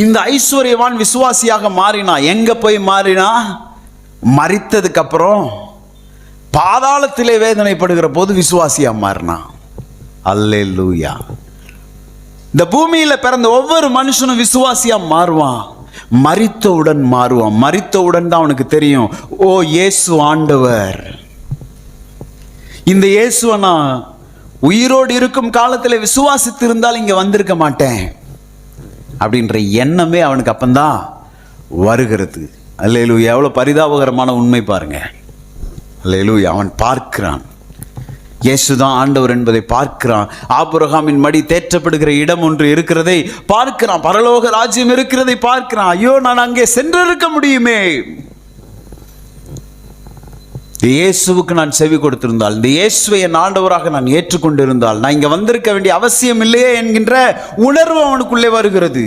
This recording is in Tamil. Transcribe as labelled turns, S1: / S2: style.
S1: இந்த ஐஸ்வர்யவான் விசுவாசியாக மாறினா. எங்க போய் மாறினா? மரித்ததுக்கு அப்புறம் பாதாளத்திலே வேதனைப்படுகிற போது விசுவாசியா மாறினா. அல்லேலூயா. இந்த பூமியில பிறந்த ஒவ்வொரு மனுஷனும் விசுவாசியா மாறுவான். மரித்தவுடன் மாறுவான். மரித்தவுடன் தான் அவனுக்கு தெரியும், ஓ இயேசு ஆண்டவர். இந்த இயேசுவை நான் உயிரோடு இருக்கும் காலத்தில் விசுவாசித்து இருந்தால் இங்க வந்திருக்க மாட்டேன் அப்படின்ற எண்ணமே அவனுக்கு அப்பந்தான் வருகிறது. அல்லேலூயா. எவ்வளவு பரிதாபகரமான உண்மை பாருங்க. அல்லேலூயா. அவன் பார்க்கிறான், இயேசுதான் ஆண்டவர் என்பதை பார்க்கிறான். ஆபிரகாமின் மடி தேற்றப்படுகிற இடம் ஒன்று இருக்கிறதை பார்க்கிறான். பரலோக ராஜ்யம் இருக்கிறதை பார்க்கிறான். ஐயோ, நான் அங்கே சென்றிருக்க முடியுமே. இயேசுவுக்கு நான் செவி கொடுத்திருந்தால், இந்த இயேசுவை என் ஆண்டவராக நான் ஏற்றுக்கொண்டிருந்தால், நான் இங்க வந்திருக்க வேண்டிய அவசியம் இல்லையே என்கின்ற உணர்வு அவனுக்குள்ளே வருகிறது.